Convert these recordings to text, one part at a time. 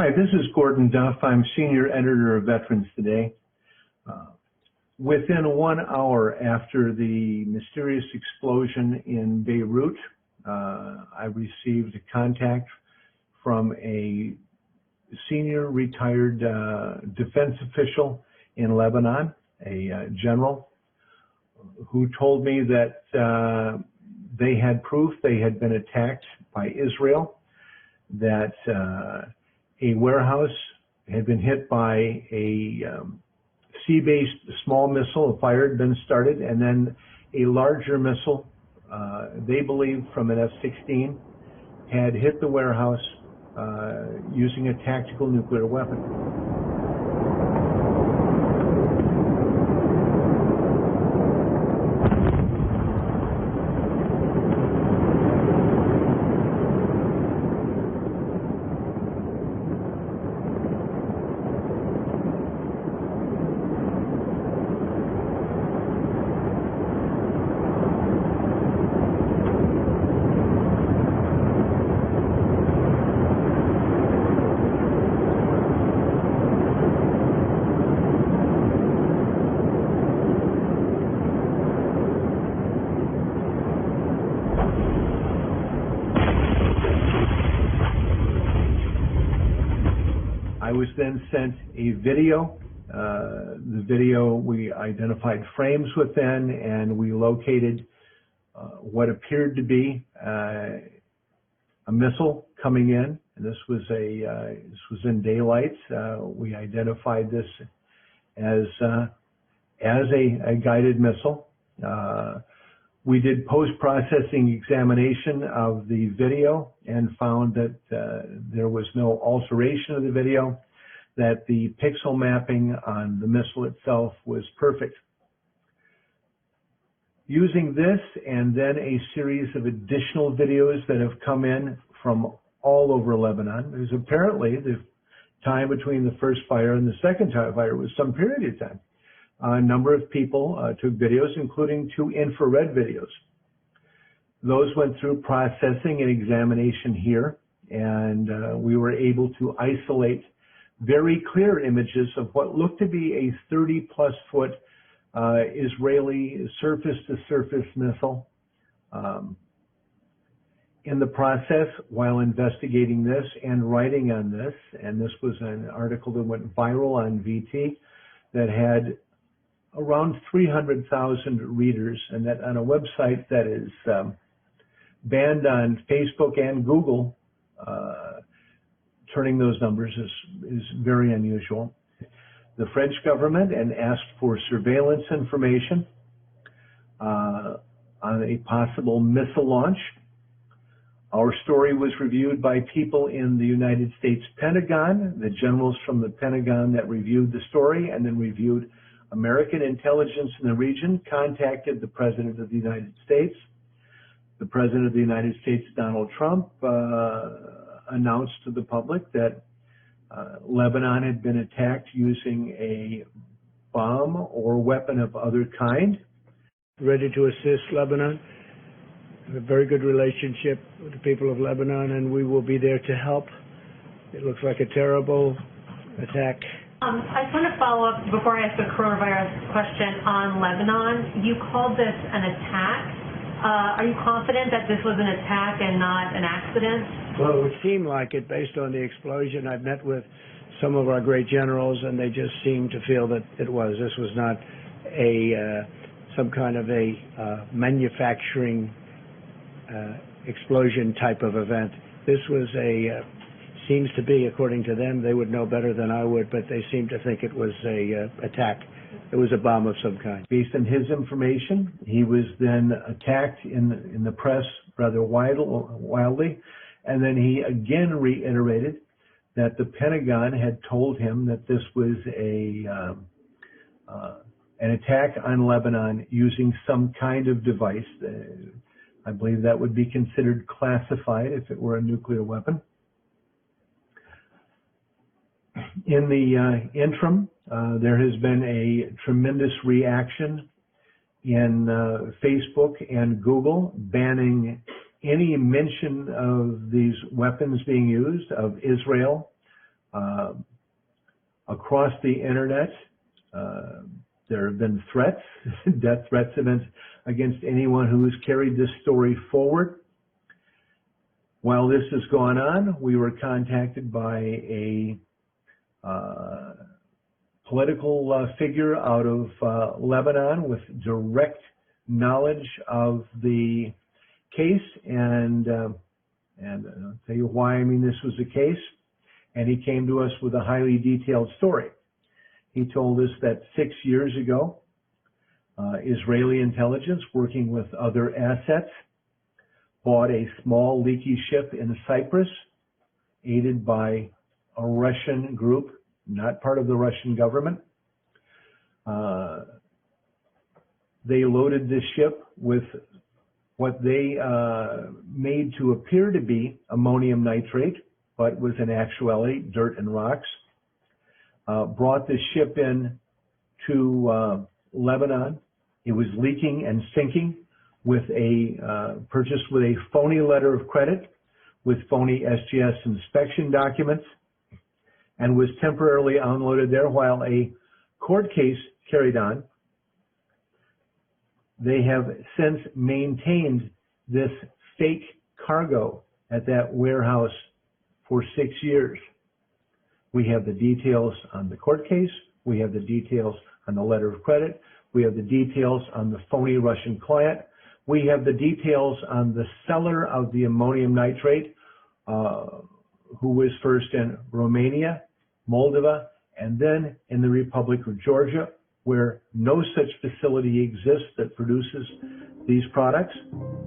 Hi, this is Gordon Duff. I'm Senior Editor of Veterans Today. Within 1 hour after the mysterious explosion in Beirut, I received a contact from a senior retired defense official in Lebanon, a general, who told me that they had proof they had been attacked by Israel, that a warehouse had been hit by a sea-based small missile. A fire had been started, and then a larger missile, they believed from an F-16, had hit the warehouse using a tactical nuclear weapon. I was then sent a video. The video, we identified frames within, and we located what appeared to be a missile coming in. And this was in daylight. We identified this as a guided missile. We did post-processing examination of the video and found that there was no alteration of the video, that the pixel mapping on the missile itself was perfect. Using this and then a series of additional videos that have come in from all over Lebanon, there's apparently the time between the first fire and the second fire was some period of time. A number of people took videos, including 2 infrared videos. Those went through processing and examination here, and we were able to isolate very clear images of what looked to be a 30-plus foot Israeli surface-to-surface missile. In the process, while investigating this and writing on this, and this was an article that went viral on VT that had around 300,000 readers, and that on a website that is banned on Facebook and Google, turning those numbers is very unusual. The French government and asked for surveillance information on a possible missile launch. Our story was reviewed by people in the United States Pentagon, the generals from the Pentagon that reviewed the story and then reviewed American intelligence in the region, contacted the President of the United States. The President of the United States, Donald Trump, announced to the public that Lebanon had been attacked using a bomb or weapon of other kind. Ready to assist Lebanon. We have a very good relationship with the people of Lebanon, and we will be there to help. It looks like a terrible attack. I just want to follow up before I ask the coronavirus question on Lebanon. You called this an attack. Are you confident that this was an attack and not an accident? Well, it would seem like it based on the explosion. I've met with some of our great generals, and they just seem to feel that it was. This was not some kind of a manufacturing explosion type of event. This was seems to be, according to them, they would know better than I would, but they seem to think it was a attack. It was a bomb of some kind. Based on his information, he was then attacked in the press rather wildly, and then he again reiterated that the Pentagon had told him that this was an attack on Lebanon using some kind of device. I believe that would be considered classified if it were a nuclear weapon. In the interim, there has been a tremendous reaction in Facebook and Google banning any mention of these weapons being used, of Israel, Across the internet, there have been threats, death threats against anyone who has carried this story forward. While this has gone on, we were contacted by a political figure out of Lebanon with direct knowledge of the case, and I'll tell you why I mean this was the case. And he came to us with a highly detailed story. He told us that 6 years ago, Israeli intelligence, working with other assets, bought a small leaky ship in Cyprus, aided by a Russian group, not part of the Russian government. They loaded this ship with what they made to appear to be ammonium nitrate, but was in actuality dirt and rocks. Brought this ship in to Lebanon. It was leaking and sinking with purchased with a phony letter of credit, with phony SGS inspection documents, and was temporarily unloaded there while a court case carried on. They have since maintained this fake cargo at that warehouse for 6 years. We have the details on the court case. We have the details on the letter of credit. We have the details on the phony Russian client. We have the details on the seller of the ammonium nitrate, who was first in Romania, Moldova, and then in the Republic of Georgia, where no such facility exists that produces these products.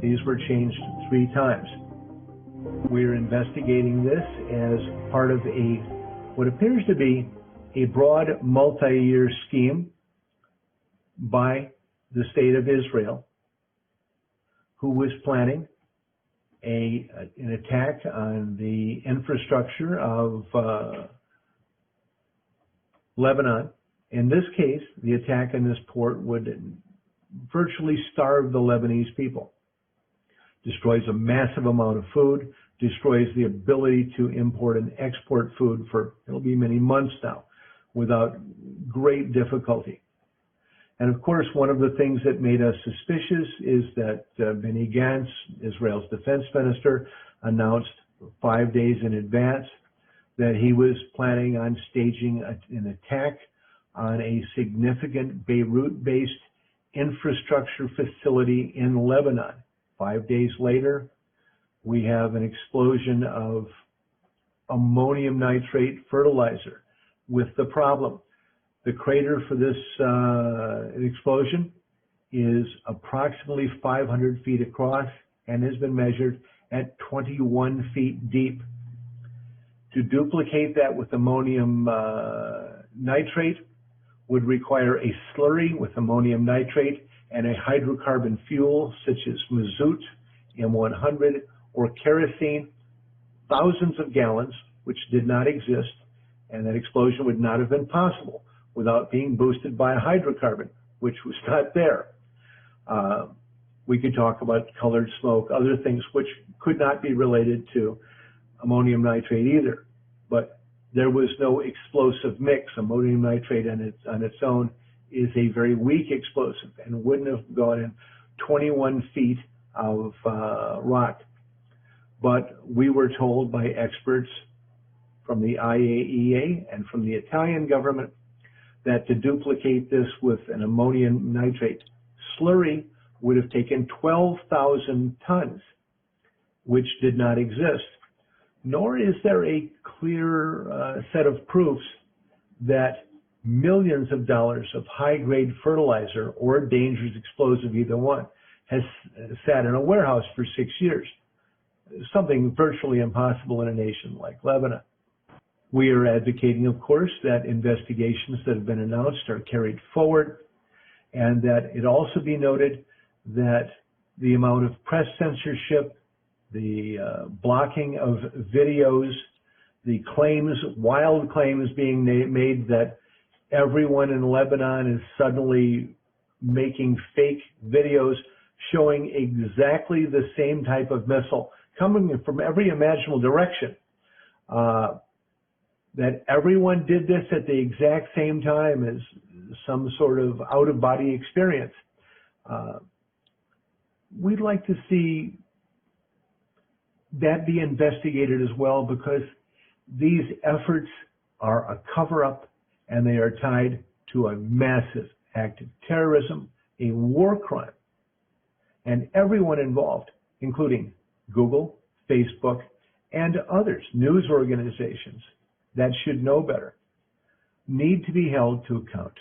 These were changed 3 times. We're investigating this as part of what appears to be a broad multi-year scheme by the state of Israel, who was planning an attack on the infrastructure of Lebanon. In this case, the attack on this port would virtually starve the Lebanese people. Destroys a massive amount of food, destroys the ability to import and export food for, it'll be many months now, without great difficulty. And of course, one of the things that made us suspicious is that Benny Gantz, Israel's defense minister, announced 5 days in advance that he was planning on staging an attack on a significant Beirut-based infrastructure facility in Lebanon. 5 days later, we have an explosion of ammonium nitrate fertilizer with the problem. The crater for this explosion is approximately 500 feet across and has been measured at 21 feet deep. To duplicate that with ammonium nitrate would require a slurry with ammonium nitrate and a hydrocarbon fuel such as mazout, M100, or kerosene, thousands of gallons, which did not exist, and that explosion would not have been possible without being boosted by a hydrocarbon, which was not there. We could talk about colored smoke, other things which could not be related to ammonium nitrate either, but there was no explosive mix. Ammonium nitrate on its own is a very weak explosive and wouldn't have gone in 21 feet of rock. But we were told by experts from the IAEA and from the Italian government that to duplicate this with an ammonium nitrate slurry would have taken 12,000 tons, which did not exist. Nor is there a clear set of proofs that millions of dollars of high-grade fertilizer or dangerous explosive, either one, has sat in a warehouse for 6 years. Something virtually impossible in a nation like Lebanon. We are advocating, of course, that investigations that have been announced are carried forward, and that it also be noted that the amount of press censorship, the blocking of videos, the claims, wild claims being made that everyone in Lebanon is suddenly making fake videos showing exactly the same type of missile coming from every imaginable direction. that everyone did this at the exact same time as some sort of out-of-body experience. We'd like to see that be investigated as well, because these efforts are a cover-up and they are tied to a massive act of terrorism, a war crime. And everyone involved, including Google, Facebook, and others, news organizations that should know better, need to be held to account.